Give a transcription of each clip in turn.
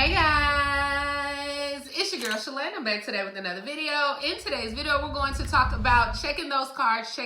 Hey guys, it's your girl Shalae, and I'm back today with another video. In today's video, we're going to talk about checking those cards,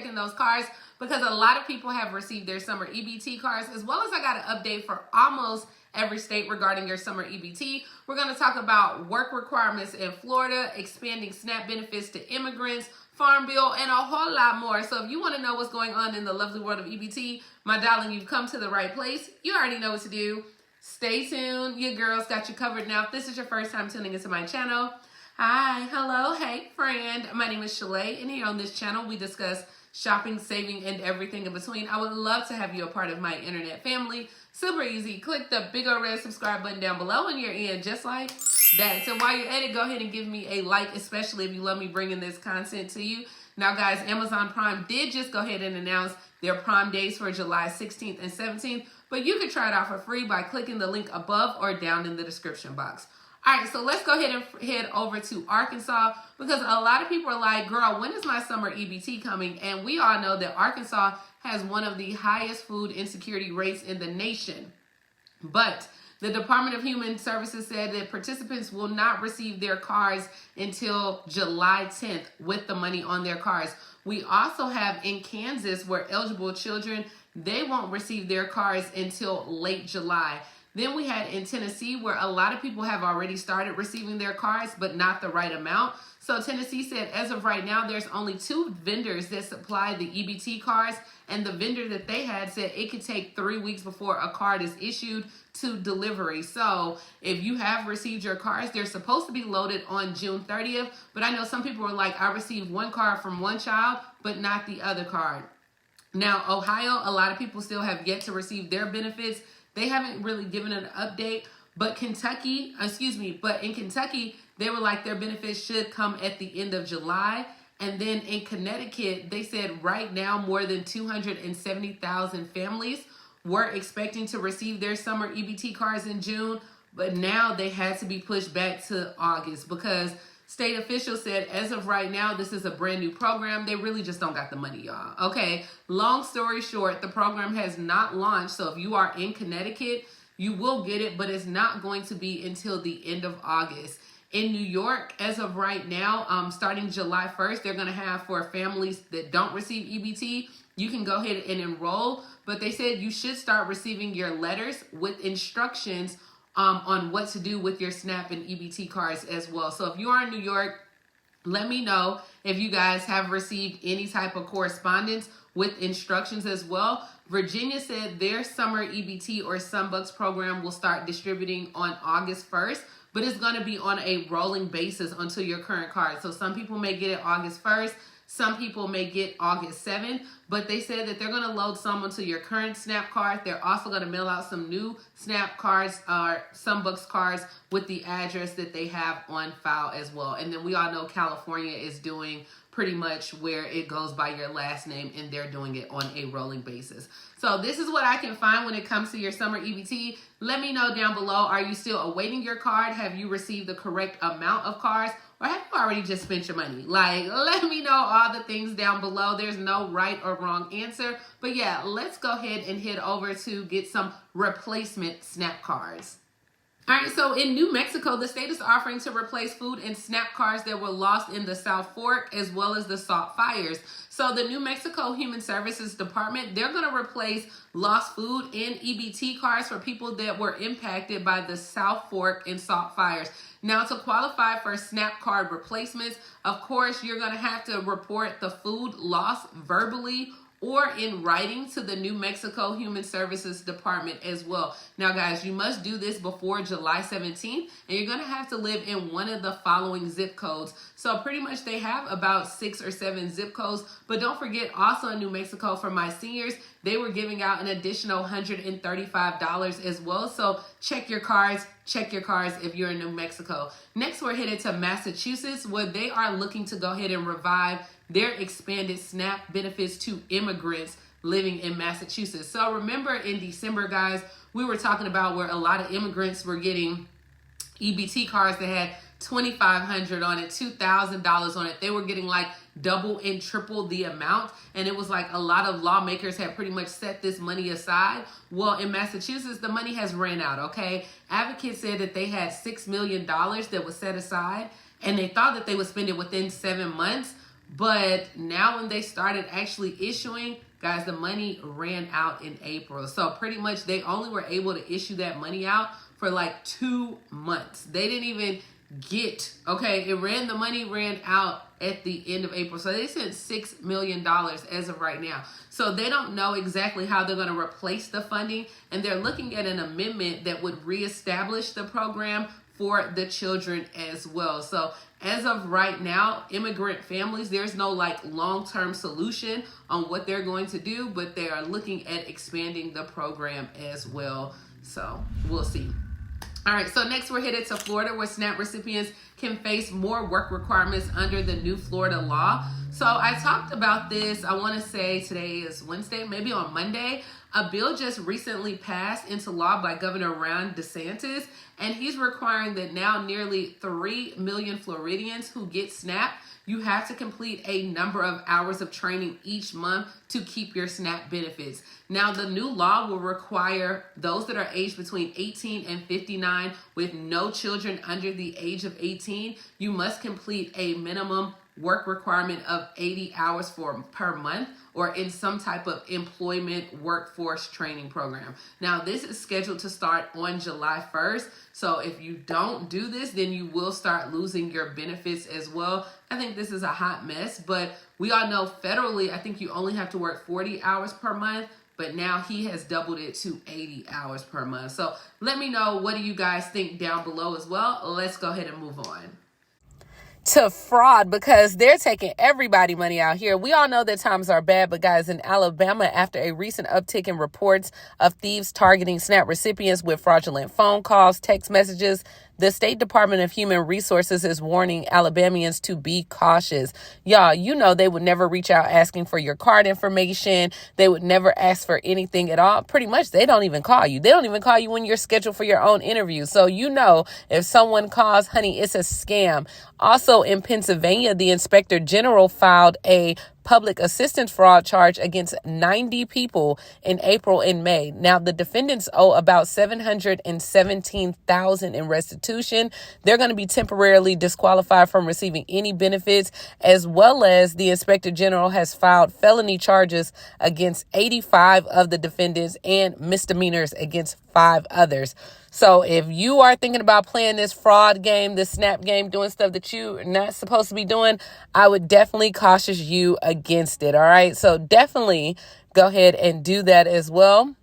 because a lot of people have received their summer EBT cards, as well as I got an update for almost every state regarding your summer EBT. We're going to talk about work requirements in Florida, expanding SNAP benefits to immigrants, Farm Bill, and a whole lot more. So if you want to know what's going on in the lovely world of EBT, my darling, you've come to the right place. You already know what to do. Stay tuned. Your girl's got you covered. Now, if this is your first time tuning into my channel, hi, hello, hey, friend. My name is Shalae, and here on this channel, we discuss shopping, saving, and everything in between. I would love to have you a part of my internet family. Super easy. Click the big old red subscribe button down below and you're in just like that. So while you're at it, go ahead and give me a like, especially if you love me bringing this content to you. Now, guys, Amazon Prime did just go ahead and announce their Prime days for July 16th and 17th, but you can try it out for free by clicking the link above or down in the description box. All right, so let's go ahead and head over to Arkansas, because a lot of people are like, girl, when is my summer EBT coming? And we all know that Arkansas has one of the highest food insecurity rates in the nation. But the Department of Human Services said that participants will not receive their cards until July 10th with the money on their cards. We also have in Kansas, where eligible children, they won't receive their cards until late July. Then we had in Tennessee, where a lot of people have already started receiving their cards, but not the right amount. So Tennessee said, as of right now, there's only 2 vendors that supply the EBT cards, and the vendor that they had said it could take 3 weeks before a card is issued to delivery. So if you have received your cards, they're supposed to be loaded on June 30th, but I know some people were like, I received one card from one child, but not the other card. Now, Ohio, a lot of people still have yet to receive their benefits. They haven't really given an update, but in Kentucky, they were like their benefits should come at the end of July. And then in Connecticut, they said right now more than 270,000 families were expecting to receive their summer EBT cards in June, but now they had to be pushed back to August because state officials said as of right now, this is a brand new program. They really just don't got the money, y'all. Okay, long story short, the program has not launched. So if you are in Connecticut, you will get it, but it's not going to be until the end of August. In New York, as of right now, starting July 1st, they're going to have for families that don't receive EBT, you can go ahead and enroll, but they said you should start receiving your letters with instructions on what to do with your SNAP and EBT cards as well. So if you are in New York, let me know if you guys have received any type of correspondence with instructions as well. Virginia said their summer EBT or Sunbucks program will start distributing on August 1st, but it's going to be on a rolling basis until your current card. So some people may get it August 1st. Some people may get August 7th, but they said that they're going to load some onto your current SNAP card. They're also going to mail out some new SNAP cards or Sunbucks cards with the address that they have on file as well. And then we all know California is doing pretty much where it goes by your last name, and they're doing it on a rolling basis. So this is what I can find when it comes to your summer EBT. Let me know down below, are you still awaiting your card? Have you received the correct amount of cards? Or have you already just spent your money? Like, let me know all the things down below. There's no right or wrong answer. But yeah, let's go ahead and head over to get some replacement SNAP cards. All right, so in New Mexico, the state is offering to replace food and SNAP cards that were lost in the South Fork as well as the Salt Fires. So the New Mexico Human Services Department, they're going to replace lost food and EBT cards for people that were impacted by the South Fork and Salt Fires. Now, to qualify for SNAP card replacements, of course, you're going to have to report the food loss verbally or in writing to the New Mexico Human Services Department as well. Now, guys, you must do this before July 17th, and you're going to have to live in one of the following zip codes. So pretty much they have about 6 or 7 zip codes, but don't forget also in New Mexico for my seniors, they were giving out an additional $135 as well. So check your cards if you're in New Mexico. Next, we're headed to Massachusetts, where they are looking to go ahead and revive their expanded SNAP benefits to immigrants living in Massachusetts. So remember in December, guys, we were talking about where a lot of immigrants were getting EBT cards that had $2,500 on it, $2,000 on it. They were getting like double and triple the amount. And it was like a lot of lawmakers had pretty much set this money aside. Well, in Massachusetts, the money has ran out, okay? Advocates said that they had $6 million that was set aside, and they thought that they would spend it within 7 months. But now when they started actually issuing, guys, the money ran out in April. So pretty much they only were able to issue that money out for like 2 months. They didn't even get, okay, the money ran out at the end of April. So they sent $6 million as of right now. So they don't know exactly how they're going to replace the funding. And they're looking at an amendment that would reestablish the program for the children as well. So as of right now, immigrant families, there's no like long-term solution on what they're going to do, but they are looking at expanding the program as well. So we'll see. All right, so next we're headed to Florida, where SNAP recipients can face more work requirements under the new Florida law. So I talked about this, I want to say today is Wednesday, maybe on Monday. A bill just recently passed into law by Governor Ron DeSantis, and he's requiring that now nearly 3 million Floridians who get SNAP, you have to complete a number of hours of training each month to keep your SNAP benefits. Now, the new law will require those that are aged between 18 and 59 with no children under the age of 18, you must complete a minimum work requirement of 80 hours per month, or in some type of employment workforce training program. Now, this is scheduled to start on July 1st. So if you don't do this, then you will start losing your benefits as well. I think this is a hot mess, but we all know federally, I think you only have to work 40 hours per month, but now he has doubled it to 80 hours per month. So let me know, what do you guys think down below as well? Let's go ahead and move on to fraud, because they're taking everybody money out here. We all know that times are bad, but guys, in Alabama, after a recent uptick in reports of thieves targeting SNAP recipients with fraudulent phone calls, text messages, the State Department of Human Resources is warning Alabamians to be cautious. Y'all, you know they would never reach out asking for your card information. They would never ask for anything at all. Pretty much, they don't even call you. They don't even call you when you're scheduled for your own interview. So you know if someone calls, honey, it's a scam. Also in Pennsylvania, the Inspector General filed a public assistance fraud charge against 90 people in April and May. Now, the defendants owe about $717,000 in restitution. They're going to be temporarily disqualified from receiving any benefits, as well as the Inspector General has filed felony charges against 85 of the defendants and misdemeanors against 5 others. So if you are thinking about playing this fraud game, this SNAP game, doing stuff that you're not supposed to be doing, I would definitely caution you against it. All right. So definitely go ahead and do that as well.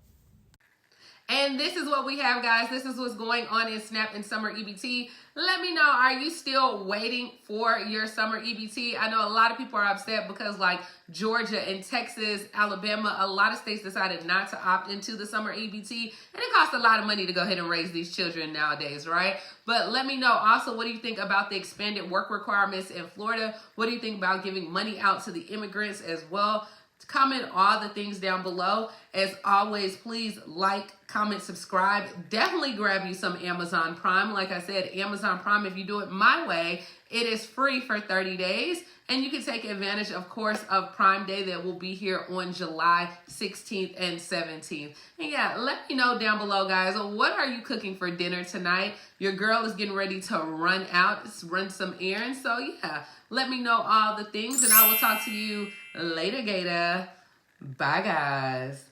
And this is what we have, guys. This is what's going on in SNAP and summer EBT. Let me know, are you still waiting for your summer EBT? I know a lot of people are upset because like Georgia and Texas, Alabama, a lot of states decided not to opt into the summer EBT. And it costs a lot of money to go ahead and raise these children nowadays, right? But let me know also, what do you think about the expanded work requirements in Florida? What do you think about giving money out to the immigrants as well? Comment all the things down below. As always, please like, comment, subscribe. Definitely grab you some Amazon Prime. Like I said, Amazon Prime, if you do it my way, it is free for 30 days. And you can take advantage, of course, of Prime Day that will be here on July 16th and 17th. And yeah, let me know down below, guys, what are you cooking for dinner tonight? Your girl is getting ready to run some errands. So yeah, let me know all the things, and I will talk to you later, Gator. Bye, guys.